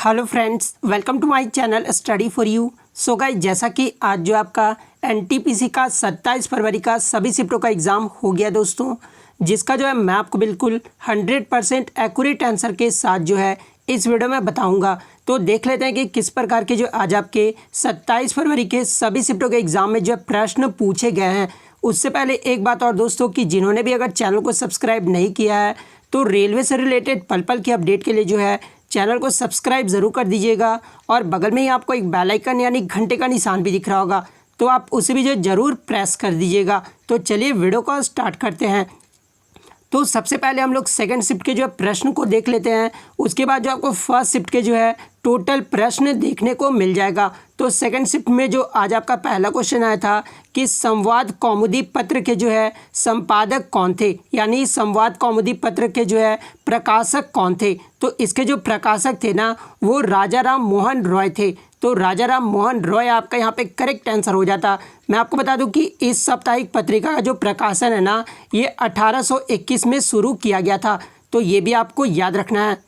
Hello friends, welcome to my channel study for you. So guys, जैसा कि आज जो आपका एनटीपीसी का 27 फरवरी का सभी शिफ्टों का एग्ज़ाम हो गया दोस्तों, जिसका जो है मैं आपको बिल्कुल 100% एक्यूरेट आंसर के साथ जो है इस वीडियो में बताऊंगा। तो देख लेते हैं कि किस प्रकार के जो आज आपके 27 फरवरी के सभी शिफ्टों के एग्ज़ाम में जो प्रश्न पूछे गए हैं। उससे पहले एक बात और दोस्तों, कि जिन्होंने भी अगर चैनल को सब्सक्राइब नहीं किया है तो रेलवे से रिलेटेड पल पल की अपडेट के लिए जो है चैनल को सब्सक्राइब ज़रूर कर दीजिएगा। और बगल में ही आपको एक बेल आइकन यानी घंटे का निशान भी दिख रहा होगा, तो आप उसे भी जो ज़रूर प्रेस कर दीजिएगा। तो चलिए वीडियो को स्टार्ट करते हैं। तो सबसे पहले हम लोग सेकंड शिफ्ट के जो है प्रश्न को देख लेते हैं। उसके बाद जो आपको फर्स्ट शिफ्ट के जो है टोटल प्रश्न देखने को मिल जाएगा। तो सेकंड शिफ्ट में जो आज आपका पहला क्वेश्चन आया था कि संवाद कौमुदी पत्र के जो है संपादक कौन थे, यानी संवाद कौमुदी पत्र के जो है प्रकाशक कौन थे। तो इसके जो प्रकाशक थे ना, वो राजा राम मोहन रॉय थे। तो राजा राम मोहन रॉय आपका यहाँ पे करेक्ट आंसर हो जाता। मैं आपको बता दूं कि इस साप्ताहिक पत्रिका का जो प्रकाशन है ना, ये 1821 में शुरू किया गया था। तो ये भी आपको याद रखना है।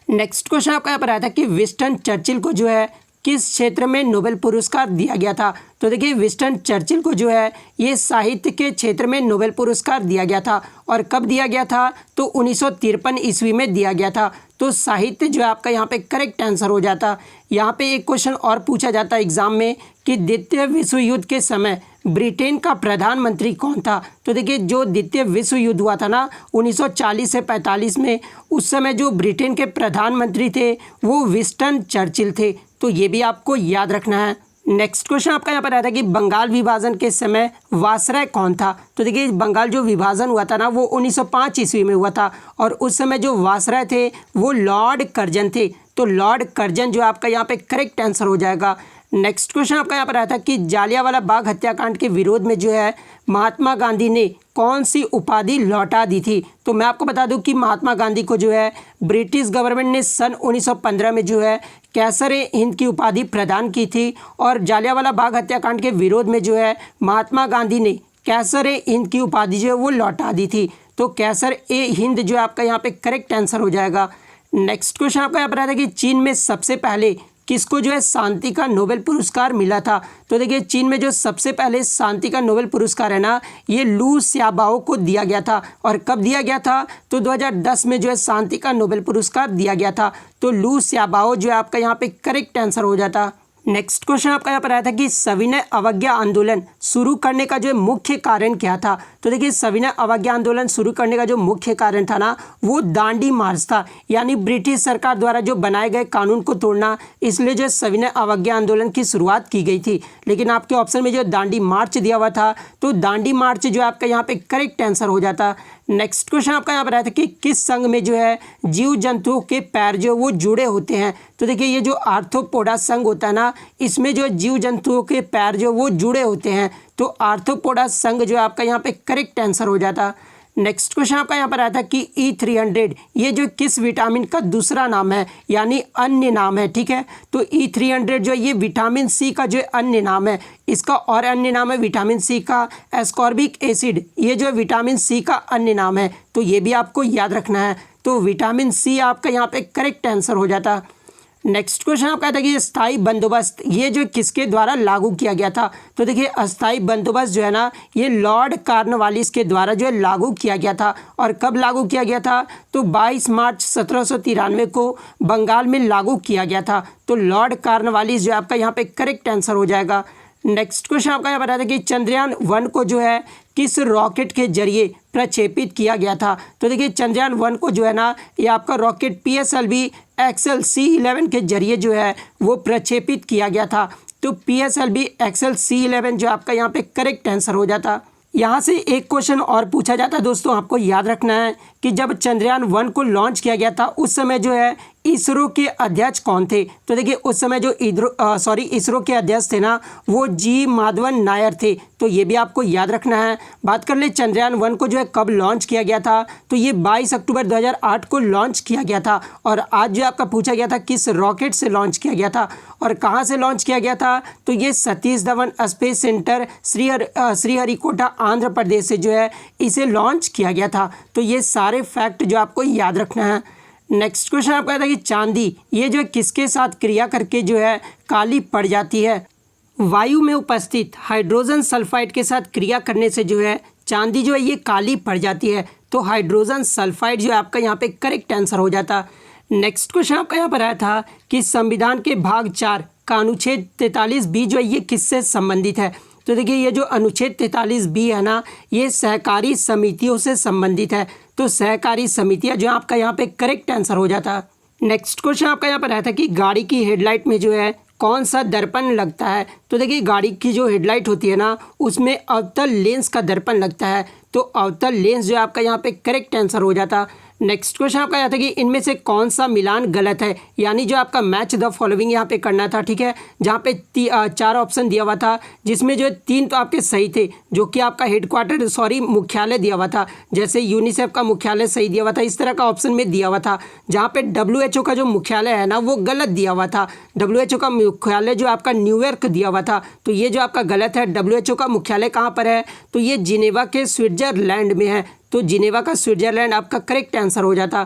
नेक्स्ट क्वेश्चन आपका यहाँ पर आया था कि विंस्टन चर्चिल को जो है किस क्षेत्र में नोबेल पुरस्कार दिया गया था। तो देखिए, विंस्टन चर्चिल को जो है ये साहित्य के क्षेत्र में नोबेल पुरस्कार दिया गया था। और कब दिया गया था? तो 1953 ईस्वी में दिया गया था। तो साहित्य जो है आपका यहाँ पे करेक्ट आंसर हो जाता। यहाँ पे एक क्वेश्चन और पूछा जाता है एग्जाम में कि द्वितीय विश्व युद्ध के समय ब्रिटेन का प्रधानमंत्री कौन था। तो देखिए, जो द्वितीय विश्व युद्ध हुआ था ना 1940 से 45 में, उस समय जो ब्रिटेन के प्रधानमंत्री थे वो विंस्टन चर्चिल थे। तो ये भी आपको याद रखना है। नेक्स्ट क्वेश्चन आपका यहाँ पर आया था कि बंगाल विभाजन के समय वायसराय कौन था। तो देखिए, बंगाल जो विभाजन हुआ था ना, वो 1905 ईस्वी में हुआ था। और उस समय जो वायसराय थे वो लॉर्ड कर्जन थे। तो लॉर्ड कर्जन जो आपका यहाँ पे करेक्ट आंसर हो जाएगा। नेक्स्ट क्वेश्चन आपका यहाँ पर आया था कि जालियांवाला बाग हत्याकांड के विरोध में जो है महात्मा गांधी ने कौन सी उपाधि लौटा दी थी। तो मैं आपको बता दूं कि महात्मा गांधी को जो है ब्रिटिश गवर्नमेंट ने सन 1915 में जो है कैसरे हिंद की उपाधि प्रदान की थी। और जालियांवाला बाग हत्याकांड के विरोध में जो है महात्मा गांधी ने कैसरे हिंद की उपाधि जो है वो लौटा दी थी। तो कैसर ए हिंद जो है आपका यहाँ पे करेक्ट आंसर हो जाएगा। नेक्स्ट क्वेश्चन आपका यहाँ पर आया था कि चीन में सबसे पहले किसको जो है शांति का नोबेल पुरस्कार मिला था। तो देखिए, चीन में जो सबसे पहले शांति का नोबेल पुरस्कार है ना, ये लू सियाबाओ को दिया गया था। और कब दिया गया था? तो 2010 में जो है शांति का नोबेल पुरस्कार दिया गया था। तो लू सियाबाओ जो है आपका यहाँ पे करेक्ट आंसर हो जाता। नेक्स्ट क्वेश्चन आपका यहाँ पर आया था कि सविनय अवज्ञा आंदोलन शुरू करने का जो मुख्य कारण क्या था। तो देखिए, सविनय अवज्ञा आंदोलन शुरू करने का जो मुख्य कारण था ना, वो दांडी मार्च था। यानी ब्रिटिश सरकार द्वारा जो बनाए गए कानून को तोड़ना, इसलिए जो सविनय अवज्ञा आंदोलन की शुरुआत की गई थी। लेकिन आपके ऑप्शन में जो दांडी मार्च दिया हुआ था, तो दांडी मार्च जो आपका यहाँ पे करेक्ट आंसर हो जाता। नेक्स्ट क्वेश्चन आपका यहाँ पर आया था कि किस संघ में जो है जीव जंतुओं के पैर जो वो जुड़े होते हैं। तो देखिए, ये जो आर्थ्रोपोडा संघ होता है ना, इसमें जो जीव जंतुओं के पैर जो वो जुड़े होते हैं। तो आर्थ्रोपोडा संघ जो आपका यहाँ पे करेक्ट आंसर हो जाता। नेक्स्ट क्वेश्चन आपका यहाँ पर आया था कि E300 ये जो किस विटामिन का दूसरा नाम है, यानी अन्य नाम है। ठीक है, तो E300 जो ये विटामिन सी का जो अन्य नाम है। इसका और अन्य नाम है विटामिन सी का एस्कॉर्बिक एसिड। ये जो विटामिन सी का अन्य नाम है, तो ये भी आपको याद रखना है। तो विटामिन सी आपका यहाँ पे करेक्ट आंसर हो जाता। नेक्स्ट क्वेश्चन आपका था कि अस्थाई बंदोबस्त ये जो किसके द्वारा लागू किया गया था। तो देखिए, अस्थाई बंदोबस्त जो है ना, ये लॉर्ड कॉर्नवालिस के द्वारा जो है लागू किया गया था। और कब लागू किया गया था? तो 22 मार्च 1793 को बंगाल में लागू किया गया था। तो लॉर्ड कॉर्नवालिस जो आपका यहाँ पे करेक्ट आंसर हो जाएगा। नेक्स्ट क्वेश्चन आपका यह बता दें कि चंद्रयान-1 को जो है किस रॉकेट के जरिए प्रक्षेपित किया गया था। तो देखिए, चंद्रयान-1 को जो है ना, ये आपका रॉकेट PSLV एक्सएल C11 के जरिए जो है वो प्रक्षेपित किया गया था। तो PSLV एक्सएल C11 जो आपका यहाँ पे करेक्ट आंसर हो जाता। यहाँ से एक क्वेश्चन और पूछा जाता है दोस्तों, आपको याद रखना है कि जब चंद्रयान-1 को लॉन्च किया गया था, उस समय जो है इसरो के अध्यक्ष कौन थे। तो देखिए, उस समय जो इसरो के अध्यक्ष थे ना, वो जी माधवन नायर थे। तो ये भी आपको याद रखना है। बात कर ले चंद्रयान-1 को जो है कब लॉन्च किया गया था। तो ये 22 अक्टूबर 2008 को लॉन्च किया गया था। और आज जो आपका पूछा गया था किस रॉकेट से लॉन्च किया गया था और कहाँ से लॉन्च किया गया था। तो ये सतीश धवन स्पेस सेंटर श्रीहरिकोटा आंध्र प्रदेश से जो है इसे लॉन्च किया गया था। तो ये सारे फैक्ट जो आपको याद रखना है। नेक्स्ट क्वेश्चन आपका आता है कि चांदी ये जो है किसके साथ क्रिया करके जो है काली पड़ जाती है। वायु में उपस्थित हाइड्रोजन सल्फाइड के साथ क्रिया करने से जो है चांदी जो है ये काली पड़ जाती है। तो हाइड्रोजन सल्फाइड जो है आपका यहाँ पे करेक्ट आंसर हो जाता। नेक्स्ट क्वेश्चन आपका यहाँ पर आया था कि संविधान के भाग 4 का अनुच्छेद 43B जो है ये किससे संबंधित है। तो देखिए ये जो अनुच्छेद 43B है ना, ये सहकारी समितियों से संबंधित है। तो सहकारी समितियाँ जो आपका यहाँ पे करेक्ट आंसर हो जाता। नेक्स्ट क्वेश्चन आपका यहाँ पर आया था कि गाड़ी की हेडलाइट में जो है कौन सा दर्पण लगता है। तो देखिए गाड़ी की जो हेडलाइट होती है ना, उसमें अवतल लेंस का दर्पण लगता है। तो अवतल लेंस जो है आपका यहाँ पे करेक्ट आंसर हो जाता। नेक्स्ट क्वेश्चन आपका आया था कि इनमें से कौन सा मिलान गलत है, यानी जो आपका मैच द फॉलोइंग यहाँ पे करना था, ठीक है। जहाँ पे 4 ऑप्शन दिया हुआ था, जिसमें जो है 3 तो आपके सही थे, जो कि आपका हेडक्वार्टर मुख्यालय दिया हुआ था, जैसे यूनिसेफ का मुख्यालय सही दिया हुआ था, इस तरह का ऑप्शन में दिया हुआ था। जहाँ पे WHO का जो मुख्यालय है ना, वो गलत दिया हुआ था। WHO का मुख्यालय जो आपका न्यूयॉर्क दिया हुआ था, तो ये जो आपका गलत है। WHO का मुख्यालय कहाँ पर है, तो ये जिनेवा के स्विट्जरलैंड में है। तो जिनेवा का स्विट्जरलैंड आपका करेक्ट आंसर हो जाता।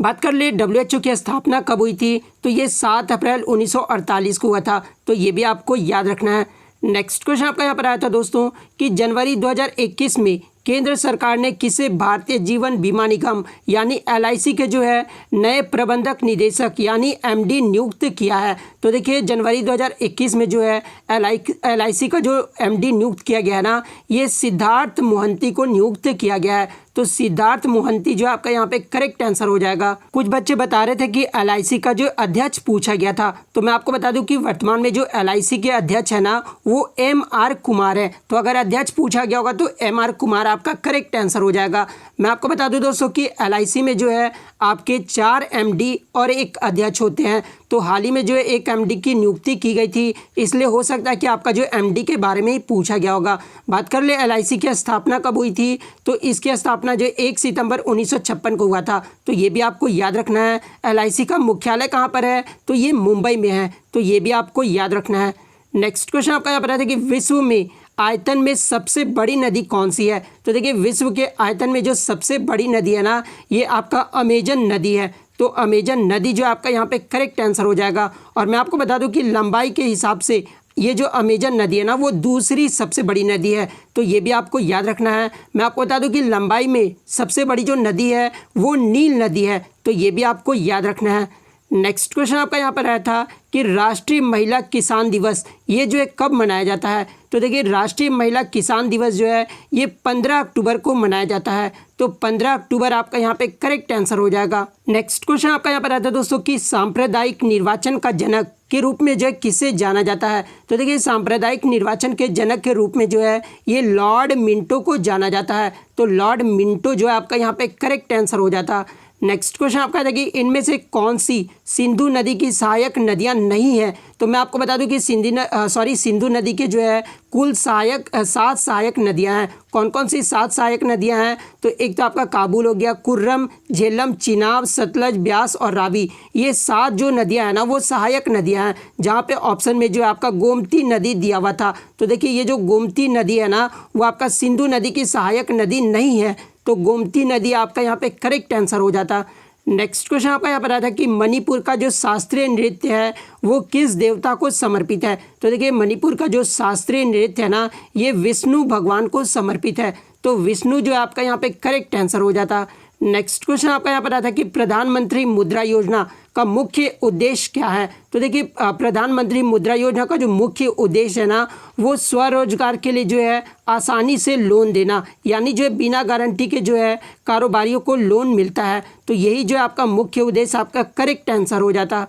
बात कर ले WHO की स्थापना कब हुई थी, तो ये 7 अप्रैल 1948 को हुआ था। तो ये भी आपको याद रखना है। नेक्स्ट क्वेश्चन आपका यहाँ पर आया था दोस्तों कि जनवरी 2021 में केंद्र सरकार ने किसे भारतीय जीवन बीमा निगम यानी LIC के जो है नए प्रबंधक निदेशक यानी MD नियुक्त किया है। तो देखिए जनवरी 2021 में जो है LIC का जो MD नियुक्त किया गया है ना, ये सिद्धार्थ मोहंती को नियुक्त किया गया है। तो सिद्धार्थ मोहंती जो आपका यहाँ पे करेक्ट आंसर हो जाएगा। कुछ बच्चे बता रहे थे कि LIC का जो अध्यक्ष पूछा गया था, तो मैं आपको बता दूं कि वर्तमान में जो LIC के अध्यक्ष है ना, वो MR कुमार है। तो अगर अध्यक्ष पूछा गया होगा तो MR कुमार आपका करेक्ट आंसर हो जाएगा। मैं आपको बता दूं दोस्तों कि LIC में जो है आपके 4 MD और 1 अध्यक्ष होते हैं। तो हाल ही में जो है 1 MD की नियुक्ति की गई थी, इसलिए हो सकता है कि आपका जो MD के बारे में ही पूछा गया होगा। बात कर ले LIC की स्थापना कब हुई थी, तो इसकी स्थापना जो 1 सितंबर 1956 को हुआ था। तो ये भी आपको याद रखना है। LIC का मुख्यालय कहाँ पर है, तो ये मुंबई में है। तो ये भी आपको याद रखना है। नेक्स्ट क्वेश्चन आपका यहाँ पर आता है कि विश्व में आयतन में सबसे बड़ी नदी कौन सी है। तो देखिए विश्व के आयतन में जो सबसे बड़ी नदी है ना, ये आपका अमेजन नदी है। तो अमेजन नदी जो आपका यहाँ पे करेक्ट आंसर हो जाएगा। और मैं आपको बता दूं कि लंबाई के हिसाब से ये जो अमेजन नदी है ना, वो दूसरी सबसे बड़ी नदी है। तो ये भी आपको याद रखना है। मैं आपको बता दूं कि लंबाई में सबसे बड़ी जो नदी है वो नील नदी है। तो ये भी आपको याद रखना है। नेक्स्ट क्वेश्चन आपका यहाँ पर आया था कि राष्ट्रीय महिला किसान दिवस ये जो है कब मनाया जाता है। तो देखिए राष्ट्रीय महिला किसान दिवस जो है ये 15 अक्टूबर को मनाया जाता है। तो 15 अक्टूबर आपका यहाँ पे करेक्ट आंसर हो जाएगा। नेक्स्ट क्वेश्चन आपका यहाँ पर आता है दोस्तों कि सांप्रदायिक निर्वाचन का जनक के रूप में जो है किसे जाना जाता है। तो देखिए सांप्रदायिक निर्वाचन के जनक के रूप में जो है ये लॉर्ड मिंटो को जाना जाता है। तो लॉर्ड मिंटो जो है आपका यहाँ पे करेक्ट आंसर हो जाता। नेक्स्ट क्वेश्चन आपका है कि इनमें से कौन सी सिंधु नदी की सहायक नदियां नहीं है। तो मैं आपको बता दूं कि सिंधु नदी के जो है कुल 7 सहायक नदियां हैं। कौन कौन सी 7 सहायक नदियां हैं, तो एक तो आपका काबुल हो गया, कुर्रम, झेलम, चिनाब, सतलज, ब्यास और रावी। ये 7 जो नदियां हैं ना, वो सहायक नदियां हैं। जहाँ पे ऑप्शन में जो है आपका गोमती नदी दिया हुआ था। तो देखिए ये जो गोमती नदी है ना, वो आपका सिंधु नदी की सहायक नदी नहीं है। तो गोमती नदी आपका यहाँ पे करेक्ट आंसर हो जाता। नेक्स्ट क्वेश्चन आपका यहाँ पर आया था कि मणिपुर का जो शास्त्रीय नृत्य है वो किस देवता को समर्पित है। तो देखिए मणिपुर का जो शास्त्रीय नृत्य है ना, ये विष्णु भगवान को समर्पित है। तो विष्णु जो आपका यहाँ पे करेक्ट आंसर हो जाता। नेक्स्ट क्वेश्चन आपका यहाँ पर आया था कि प्रधानमंत्री मुद्रा योजना का मुख्य उद्देश्य क्या है। तो देखिए प्रधानमंत्री मुद्रा योजना का जो मुख्य उद्देश्य है ना, वो स्वरोजगार के लिए जो है आसानी से लोन देना, यानी जो है बिना गारंटी के जो है कारोबारियों को लोन मिलता है। तो यही जो है आपका मुख्य उद्देश्य आपका करेक्ट आंसर हो जाता।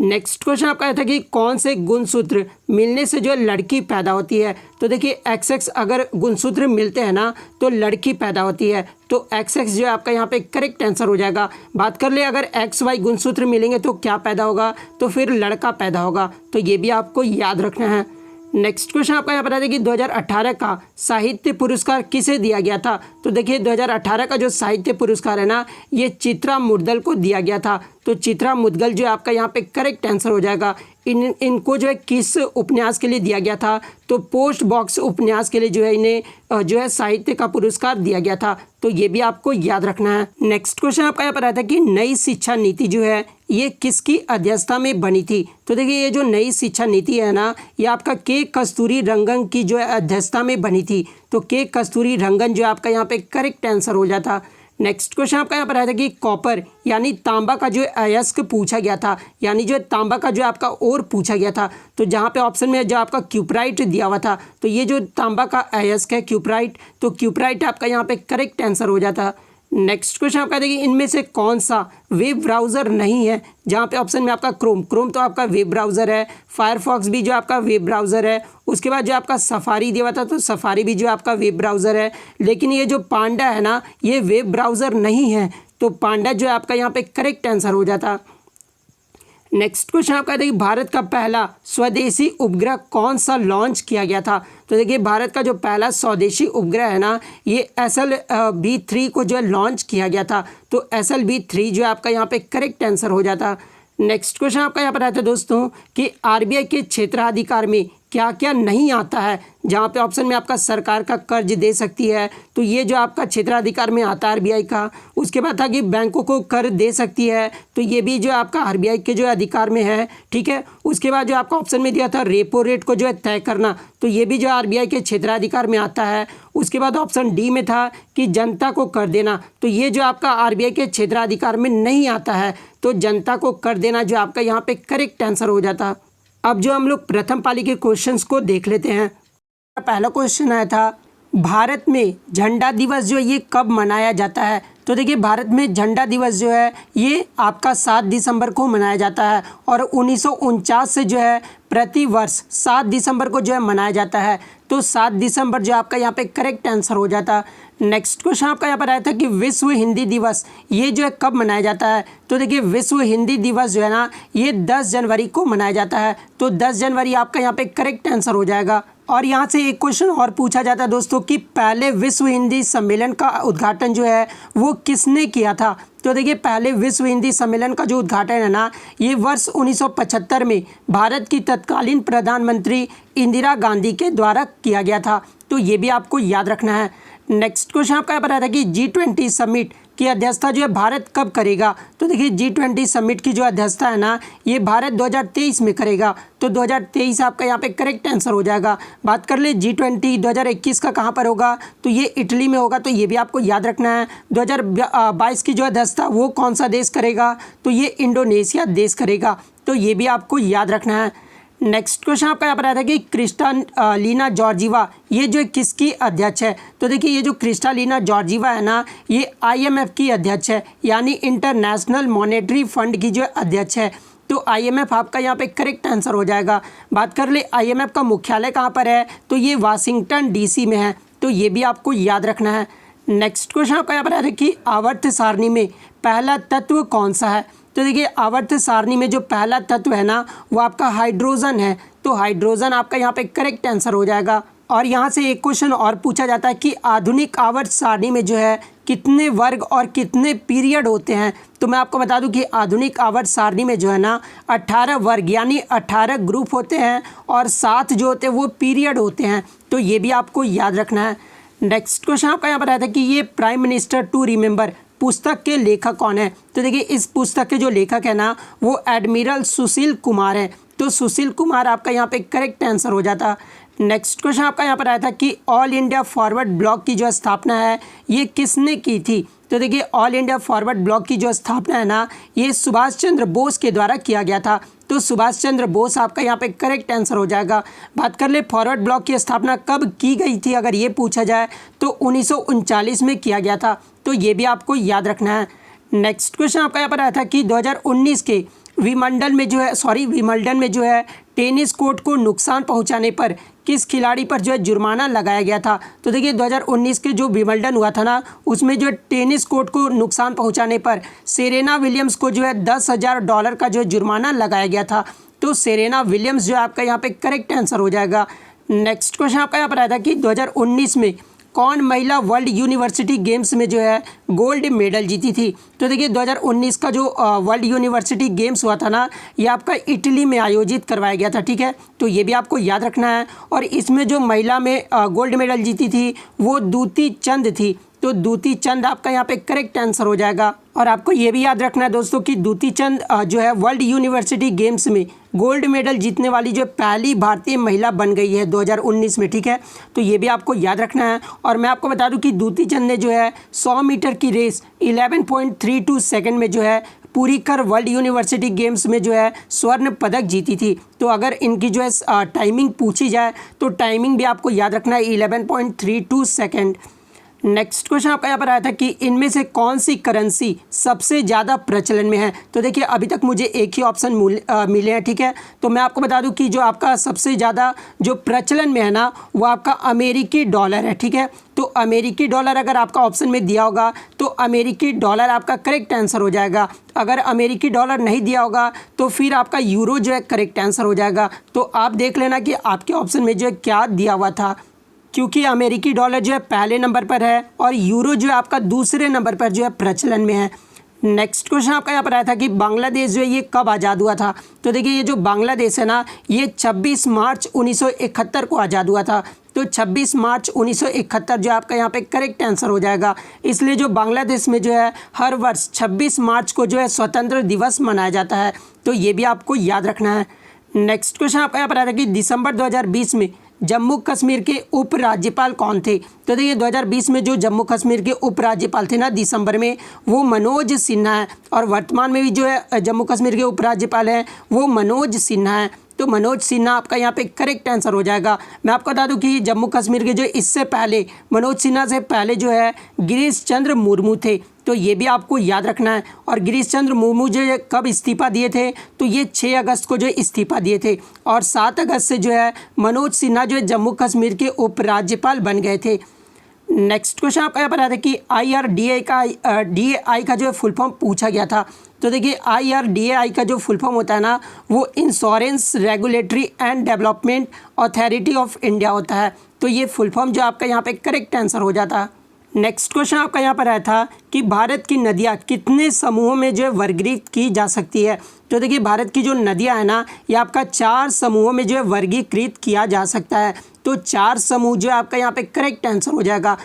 नेक्स्ट क्वेश्चन आपका यह था कि कौन से गुणसूत्र मिलने से जो है लड़की पैदा होती है। तो देखिए XX अगर गुणसूत्र मिलते हैं ना, तो लड़की पैदा होती है। तो XX जो है आपका यहाँ पे करेक्ट आंसर हो जाएगा। बात कर ले अगर XY गुणसूत्र मिलेंगे तो क्या पैदा होगा, तो फिर लड़का पैदा होगा। तो ये भी आपको याद रखना है। नेक्स्ट क्वेश्चन आपका यहाँ पर आता है कि 2018 का साहित्य पुरस्कार किसे दिया गया था। तो देखिए 2018 का जो साहित्य पुरस्कार है ना, ये चित्रा मुद्गल को दिया गया था। तो चित्रा मुद्गल जो है आपका यहाँ पे करेक्ट आंसर हो जाएगा। इनको जो है किस उपन्यास के लिए दिया गया था, तो पोस्ट बॉक्स उपन्यास के लिए जो है इन्हें जो है साहित्य का पुरस्कार दिया गया था। तो ये भी आपको याद रखना है। नेक्स्ट क्वेश्चन आपका यहाँ पर आता है कि नई शिक्षा नीति जो है ये किसकी अध्यक्षता में बनी थी। तो देखिए ये जो नई शिक्षा नीति है ना, ये आपका के कस्तूरी रंगन की जो है अध्यक्षता में बनी थी। तो के कस्तूरी रंगन जो है आपका यहाँ पे करेक्ट आंसर हो जाता। नेक्स्ट क्वेश्चन आपका यहाँ पर आया था कि कॉपर यानी तांबा का जो अयस्क पूछा गया था, यानी जो तांबा का जो आपका और पूछा गया था। तो जहाँ पे ऑप्शन में जो आपका क्यूपराइट दिया हुआ था, तो ये जो तांबा का अयस्क है क्यूपराइट, तो क्यूपराइट आपका यहाँ पे करेक्ट आंसर हो जाता। नेक्स्ट क्वेश्चन आपका देखिए इनमें से कौन सा वेब ब्राउज़र नहीं है। जहाँ पे ऑप्शन में आपका क्रोम तो आपका वेब ब्राउज़र है, फायरफॉक्स भी जो आपका वेब ब्राउज़र है, उसके बाद जो आपका सफारी दिया हुआ था, तो सफारी भी जो आपका वेब ब्राउज़र है। लेकिन ये जो पांडा है ना, ये वेब ब्राउज़र नहीं है। तो पांडा जो है आपका यहाँ पे करेक्ट आंसर हो जाता। नेक्स्ट क्वेश्चन आपका देखिए भारत का पहला स्वदेशी उपग्रह कौन सा लॉन्च किया गया था। तो देखिए भारत का जो पहला स्वदेशी उपग्रह है ना, ये SLV-3 को जो है लॉन्च किया गया था। तो SLV-3 जो है आपका यहाँ पे करेक्ट आंसर हो जाता। नेक्स्ट क्वेश्चन आपका यहाँ पर आता है दोस्तों कि RBI के क्षेत्राधिकार में क्या क्या नहीं आता है। जहाँ पे ऑप्शन में आपका सरकार का कर्ज दे सकती है, तो ये जो आपका क्षेत्राधिकार में आता है RBI का। उसके बाद था कि बैंकों को कर दे सकती है, तो ये भी जो आपका RBI के जो अधिकार में है, ठीक है। उसके बाद जो आपका ऑप्शन में दिया था रेपो रेट को जो है तय करना, तो ये भी जो RBI के क्षेत्राधिकार में आता है। उसके बाद ऑप्शन डी में था कि जनता को कर देना, तो ये जो आपका RBI के क्षेत्राधिकार में नहीं आता है। तो जनता को कर देना जो आपका यहाँ पे करेक्ट आंसर हो जाता। अब जो हम लोग प्रथम पाली के क्वेश्चंस को देख लेते हैं। पहला क्वेश्चन आया था भारत में झंडा दिवस जो है ये कब मनाया जाता है। तो देखिए भारत में झंडा दिवस जो है ये आपका 7 दिसंबर को मनाया जाता है और 1949 से जो है प्रति वर्ष 7 दिसंबर को जो है मनाया जाता है। तो 7 दिसंबर जो आपका यहाँ पे करेक्ट आंसर हो जाता। नेक्स्ट क्वेश्चन आपका यहाँ पर आया था कि विश्व हिंदी दिवस ये जो है कब मनाया जाता है। तो देखिए विश्व हिंदी दिवस जो है ना, ये 10 जनवरी को मनाया जाता है। तो 10 जनवरी आपका यहाँ पे करेक्ट आंसर हो जाएगा। और यहाँ से एक क्वेश्चन और पूछा जाता है दोस्तों कि पहले विश्व हिंदी सम्मेलन का उद्घाटन जो है वो किसने किया था। तो देखिए पहले विश्व हिंदी सम्मेलन का जो उद्घाटन है ना, ये वर्ष 1975 में भारत की तत्कालीन प्रधानमंत्री इंदिरा गांधी के द्वारा किया गया था। तो ये भी आपको याद रखना है। नेक्स्ट क्वेश्चन आपका यहाँ पर आता है कि G20 समिट की अध्यक्षता जो है भारत कब करेगा। तो देखिए G20 समिट की जो अध्यक्षता है ना, ये भारत 2023 में करेगा। तो 2023 आपका यहाँ पे करेक्ट आंसर हो जाएगा। बात कर ले G20 2021 का कहाँ पर होगा, तो ये इटली में होगा। तो ये भी आपको याद रखना है। 2022 की जो अध्यक्षता वो कौन सा देश करेगा, तो ये इंडोनेशिया देश करेगा। तो ये भी आपको याद रखना है। नेक्स्ट क्वेश्चन आपका यहाँ पर आया था कि क्रिस्टालिना जॉर्जिवा ये जो किसकी अध्यक्ष है। तो देखिए ये जो क्रिस्टालिना जॉर्जिवा है ना, ये IMF की अध्यक्ष है, यानी इंटरनेशनल मॉनेटरी फंड की जो अध्यक्ष है। तो IMF आपका यहाँ पे करेक्ट आंसर हो जाएगा। बात कर ले IMF का मुख्यालय कहाँ पर है, तो ये वाशिंगटन DC में है। तो ये भी आपको याद रखना है। नेक्स्ट क्वेश्चन आपका यहाँ पर आया था कि आवर्त सारणी में पहला तत्व कौन सा है। तो देखिए आवर्त सारणी में जो पहला तत्व है ना, वो आपका हाइड्रोजन है। तो हाइड्रोजन आपका यहाँ पे करेक्ट आंसर हो जाएगा। और यहाँ से एक क्वेश्चन और पूछा जाता है कि आधुनिक आवर्त सारणी में जो है कितने वर्ग और कितने पीरियड होते हैं। तो मैं आपको बता दूं कि आधुनिक आवर्त सारणी में जो है ना 18 वर्ग यानी 18 ग्रुप होते हैं और 7 जो होते हैं वो पीरियड होते हैं। तो ये भी आपको याद रखना है। नेक्स्ट क्वेश्चन आपका यहाँ पर आया था कि ये प्राइम मिनिस्टर टू रिमेंबर पुस्तक के लेखक कौन है। तो देखिए इस पुस्तक के जो लेखक है ना, वो एडमिरल सुशील कुमार है। तो सुशील कुमार आपका यहाँ पे करेक्ट आंसर हो जाता। नेक्स्ट क्वेश्चन आपका यहाँ पर आया था कि ऑल इंडिया फॉरवर्ड ब्लॉक की जो स्थापना है ये किसने की थी। तो देखिए ऑल इंडिया फॉरवर्ड ब्लॉक की जो स्थापना है ना, ये सुभाष चंद्र बोस के द्वारा किया गया था। तो सुभाष चंद्र बोस आपका यहाँ पे करेक्ट आंसर हो जाएगा। बात कर ले फॉरवर्ड ब्लॉक की स्थापना कब की गई थी, अगर ये पूछा जाए तो 1939 में किया गया था। तो ये भी आपको याद रखना है। नेक्स्ट क्वेश्चन आपका यहाँ पर आया था कि 2019 के विंबलडन में जो है टेनिस कोर्ट को नुकसान पहुंचाने पर किस खिलाड़ी पर जो है जुर्माना लगाया गया था। तो देखिए 2019 के जो विंबलडन हुआ था ना, उसमें जो टेनिस कोर्ट को नुकसान पहुंचाने पर सेरेना विलियम्स को जो है $10,000 का जो जुर्माना लगाया गया था। तो सेरेना विलियम्स जो है आपका यहाँ पे करेक्ट आंसर हो जाएगा। नेक्स्ट क्वेश्चन आपका यहाँ पर आया था कि 2019 में कौन महिला वर्ल्ड यूनिवर्सिटी गेम्स में जो है गोल्ड मेडल जीती थी। तो देखिए 2019 का जो वर्ल्ड यूनिवर्सिटी गेम्स हुआ था ना, ये आपका इटली में आयोजित करवाया गया था, ठीक है। तो ये भी आपको याद रखना है। और इसमें जो महिला में गोल्ड मेडल जीती थी वो दूती चंद थी। तो दूती चंद आपका यहाँ पे करेक्ट आंसर हो जाएगा। और आपको ये भी याद रखना है दोस्तों कि दूती चंद जो है वर्ल्ड यूनिवर्सिटी गेम्स में गोल्ड मेडल जीतने वाली जो पहली भारतीय महिला बन गई है 2019 में, ठीक है। तो ये भी आपको याद रखना है। और मैं आपको बता दूं कि दूती चंद ने जो है 100 मीटर की रेस 11.32 सेकंड में जो है पूरी कर वर्ल्ड यूनिवर्सिटी गेम्स में जो है स्वर्ण पदक जीती थी। तो अगर इनकी जो है टाइमिंग पूछी जाए तो टाइमिंग भी आपको याद रखना है 11.32 सेकंड। नेक्स्ट क्वेश्चन आपका यहाँ पर आया था कि इनमें से कौन सी करेंसी सबसे ज़्यादा प्रचलन में है। तो देखिए अभी तक मुझे एक ही ऑप्शन मिले हैं, ठीक है। तो मैं आपको बता दूं कि जो आपका सबसे ज़्यादा जो प्रचलन में है ना वो आपका अमेरिकी डॉलर है, ठीक है। तो अमेरिकी डॉलर अगर आपका ऑप्शन में दिया होगा तो अमेरिकी डॉलर आपका करेक्ट आंसर हो जाएगा। अगर अमेरिकी डॉलर नहीं दिया होगा तो फिर आपका यूरो जो है करेक्ट आंसर हो जाएगा। तो आप देख लेना कि आपके ऑप्शन में जो है क्या दिया हुआ था, क्योंकि अमेरिकी डॉलर जो है पहले नंबर पर है और यूरो जो है आपका दूसरे नंबर पर जो है प्रचलन में है। नेक्स्ट क्वेश्चन आपका यहाँ पर आया था कि बांग्लादेश जो है ये कब आज़ाद हुआ था। तो देखिए ये जो बांग्लादेश है ना ये 26 मार्च 1971 को आज़ाद हुआ था। तो 26 मार्च 1971 जो आपका यहाँ पे करेक्ट आंसर हो जाएगा। इसलिए जो बांग्लादेश में जो है हर वर्ष 26 मार्च को जो है स्वतंत्र दिवस मनाया जाता है। तो ये भी आपको याद रखना है। नेक्स्ट क्वेश्चन आपका यहाँ पर आया था कि दिसंबर 2020 में जम्मू कश्मीर के उपराज्यपाल कौन थे। तो देखिए 2020 में जो जम्मू कश्मीर के उपराज्यपाल थे ना दिसंबर में वो मनोज सिन्हा है। और वर्तमान में भी जो है जम्मू कश्मीर के उपराज्यपाल हैं वो मनोज सिन्हा है। तो मनोज सिन्हा आपका यहाँ पे करेक्ट आंसर हो जाएगा। मैं आपको बता दूं कि जम्मू कश्मीर के जो इससे पहले मनोज सिन्हा से पहले जो है गिरीश चंद्र मुर्मू थे। तो ये भी आपको याद रखना है। और गिरीश चंद्र मुर्मू जो है कब इस्तीफा दिए थे तो ये 6 अगस्त को जो इस्तीफा दिए थे और 7 अगस्त से जो है मनोज सिन्हा जो है जम्मू कश्मीर के उपराज्यपाल बन गए थे। नेक्स्ट क्वेश्चन आपका यहाँ पर आता है कि IRDAI का जो है फुल फॉर्म पूछा गया था। तो देखिए IRDAI का जो फुल फॉर्म होता है ना वो insurance regulatory and development authority of India होता है। तो ये फुल फॉर्म जो आपका यहाँ पे करेक्ट आंसर हो जाता है। नेक्स्ट क्वेश्चन आपका यहाँ पर आया था कि भारत की नदियाँ कितने समूहों में जो है वर्गीकृत की जा सकती है। तो देखिए भारत की जो नदियाँ है ना ये आपका 4 समूहों में जो है वर्गीकृत किया जा सकता है। तो 4 समूह जो है आपका यहाँ पे करेक्ट आंसर हो जाएगा।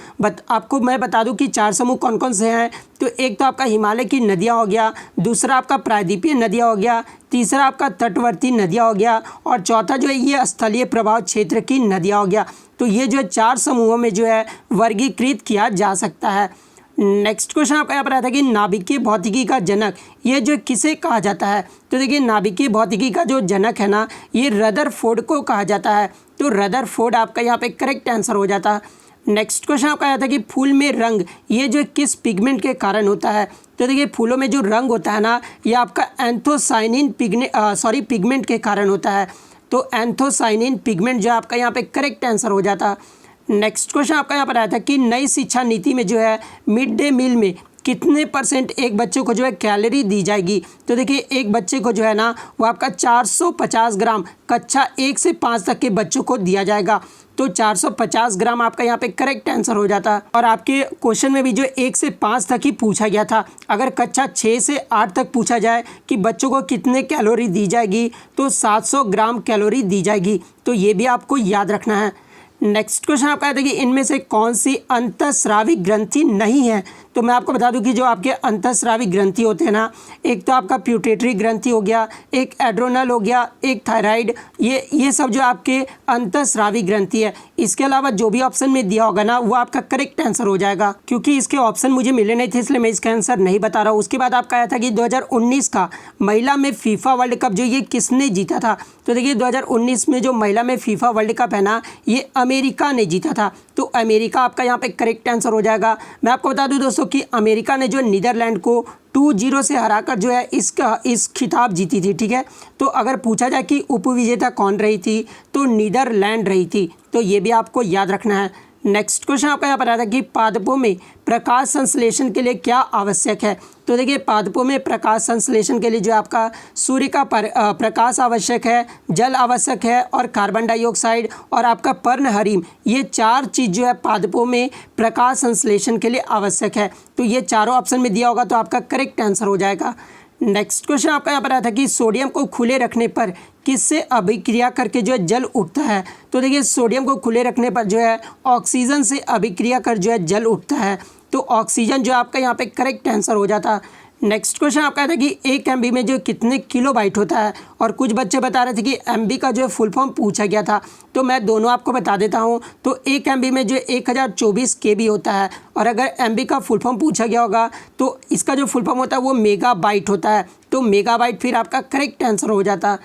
आपको मैं बता दूं कि 4 समूह कौन कौन से हैं। तो एक तो आपका हिमालय की नदियाँ हो गया, दूसरा आपका प्रायद्वीपीय नदियाँ हो गया, तीसरा आपका तटवर्ती नदियाँ हो गया और चौथा जो है ये स्थलीय प्रभाव क्षेत्र की नदियाँ हो गया। तो ये जो है 4 समूहों में जो है वर्गीकृत किया जा सकता है। नेक्स्ट क्वेश्चन आपका यहाँ पर आता है कि नाभिकीय भौतिकी का जनक ये जो किसे कहा जाता है। तो देखिए नाभिकीय भौतिकी का जो जनक है ना ये रदरफोर्ड को कहा जाता है। तो रदरफोर्ड आपका यहाँ पे करेक्ट आंसर हो जाता है। नेक्स्ट क्वेश्चन आपका आया था कि फूल में रंग ये जो किस पिगमेंट के कारण होता है। तो देखिए फूलों में जो रंग होता है ना ये आपका एंथोसाइनिन पिगमेंट के कारण होता है। तो एंथोसाइनिन पिगमेंट जो आपका यहाँ पे करेक्ट आंसर हो जाता है। नेक्स्ट क्वेश्चन आपका यहाँ पर आया था कि नई शिक्षा नीति में जो है मिड डे मील में कितने % एक बच्चे को जो है कैलोरी दी जाएगी। तो देखिए एक बच्चे को जो है ना वो आपका 450 ग्राम कक्षा 1 से 5 तक के बच्चों को दिया जाएगा। तो 450 ग्राम आपका यहाँ पे करेक्ट आंसर हो जाता है। और आपके क्वेश्चन में भी जो 1 से 5 तक ही पूछा गया था। अगर कक्षा 6 से 8 तक पूछा जाए कि बच्चों को कितने कैलोरी दी जाएगी तो 700 ग्राम कैलोरी दी जाएगी। तो ये भी आपको याद रखना है। नेक्स्ट क्वेश्चन आपका है कि इनमें से कौन सी अंतःस्रावी ग्रंथि नहीं है। तो मैं आपको बता दूं कि जो आपके अंतःस्रावी ग्रंथि होते हैं ना एक तो आपका प्यूटेटरी ग्रंथि हो गया, एक एड्रोनल हो गया, एक थायराइड, ये सब जो आपके अंतःस्रावी ग्रंथि है। इसके अलावा जो भी ऑप्शन में दिया होगा ना वो आपका करेक्ट आंसर हो जाएगा। क्योंकि इसके ऑप्शन मुझे मिले नहीं थे इसलिए मैं इसका आंसर नहीं बता रहा हूँ। उसके बाद आपका आया था कि 2019 का महिला में फीफा वर्ल्ड कप जो ये किसने जीता था। तो देखिए 2019 में जो महिला में फीफा वर्ल्ड कप है ना ये अमेरिका ने जीता था। तो अमेरिका आपका यहाँ पे करेक्ट आंसर हो जाएगा। मैं आपको बता दूं दोस्तों कि अमेरिका ने जो नीदरलैंड को 2-0 से हराकर जो है इस खिताब जीती थी, ठीक है। तो अगर पूछा जाए कि उपविजेता कौन रही थी तो नीदरलैंड रही थी। तो ये भी आपको याद रखना है। नेक्स्ट क्वेश्चन आपका यहाँ पर आता है कि पादपों में प्रकाश संश्लेषण के लिए क्या आवश्यक है। तो देखिए पादपों में प्रकाश संश्लेषण के लिए जो आपका सूर्य का प्रकाश आवश्यक है, जल आवश्यक है और कार्बन डाइऑक्साइड और आपका पर्णहरिम, ये 4 चीज़ जो है पादपों में प्रकाश संश्लेषण के लिए आवश्यक है। तो ये चारों ऑप्शन में दिया होगा तो आपका करेक्ट आंसर हो जाएगा। नेक्स्ट क्वेश्चन आपका यहाँ पर आता है कि सोडियम को खुले रखने पर किससे अभिक्रिया करके जो है जल उठता है। तो देखिए सोडियम को खुले रखने पर जो है ऑक्सीजन से अभिक्रिया कर जो है जल उठता है। तो ऑक्सीजन जो आपका यहाँ पे करेक्ट आंसर हो जाता। नेक्स्ट क्वेश्चन आपका आता है कि 1 MB में जो कितने किलोबाइट होता है, और कुछ बच्चे बता रहे थे कि MB का जो है फुल फॉर्म पूछा गया था, तो मैं दोनों आपको बता देता हूँ। तो 1 MB में जो 1024 KB होता है, और अगर MB का फुल फॉर्म पूछा गया होगा तो इसका जो फुल फॉर्म होता है वो मेगाबाइट होता है। तो मेगाबाइट फिर आपका करेक्ट आंसर हो जाता।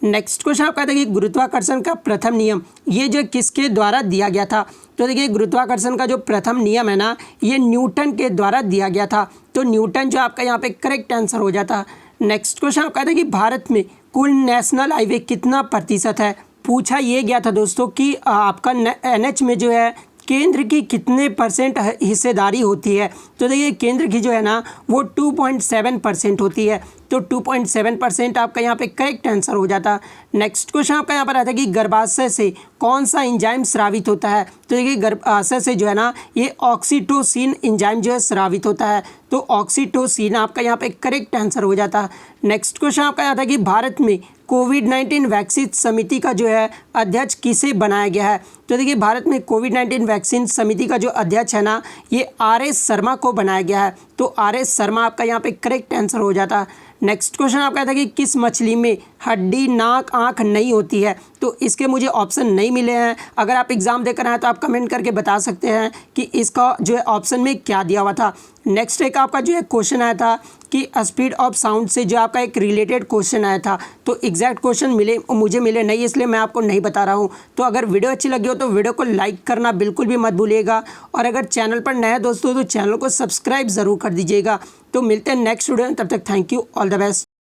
नेक्स्ट क्वेश्चन आपका था कि गुरुत्वाकर्षण का प्रथम नियम ये जो किसके द्वारा दिया गया था। तो देखिए गुरुत्वाकर्षण का जो प्रथम नियम है ना, ये न्यूटन के द्वारा दिया गया था। तो न्यूटन जो आपका यहाँ पे करेक्ट आंसर हो जाता। नेक्स्ट क्वेश्चन आपका था कि भारत में कुल नेशनल हाईवे कितना प्रतिशत है। पूछा ये गया था दोस्तों कि आपका NH में जो है केंद्र की कितने % हिस्सेदारी होती है। तो देखिए केंद्र की जो है ना वो 2.7% होती है। तो 2.7% आपका यहाँ पे करेक्ट आंसर हो जाता। नेक्स्ट क्वेश्चन आपका यहाँ पर आता है कि गर्भाशय से कौन सा एंजाइम स्रावित होता है। तो देखिए गर्भाशय से जो है ना ये ऑक्सीटोसिन एंजाइम जो है स्रावित होता है। तो ऑक्सीटोसिन आपका यहाँ पे करेक्ट आंसर हो जाता। नेक्स्ट क्वेश्चन आपका आता है कि भारत में कोविड-19 वैक्सीन समिति का जो है अध्यक्ष किसे बनाया गया है। तो देखिए भारत में कोविड-19 वैक्सीन समिति का जो अध्यक्ष है ना ये RS शर्मा को बनाया गया है। तो RS शर्मा आपका यहाँ पे करेक्ट आंसर हो जाता। नेक्स्ट क्वेश्चन आपका था कि किस मछली में हड्डी, नाक, आँख नहीं होती है। तो इसके मुझे ऑप्शन नहीं मिले हैं। अगर आप एग्ज़ाम देकर आए तो आप कमेंट करके बता सकते हैं कि इसका जो है ऑप्शन में क्या दिया हुआ था। नेक्स्ट एक आपका जो है क्वेश्चन आया था कि स्पीड ऑफ साउंड से जो आपका एक रिलेटेड क्वेश्चन आया था। तो एग्जैक्ट क्वेश्चन मुझे मिले नहीं, इसलिए मैं आपको नहीं बता रहा हूँ। तो अगर वीडियो अच्छी लगी हो तो वीडियो को लाइक करना बिल्कुल भी मत भूलिएगा, और अगर चैनल पर नए दोस्तों तो चैनल को सब्सक्राइब ज़रूर कर दीजिएगा। तो मिलते हैं नेक्स्ट वीडियो में, तब तक thank you, all the best.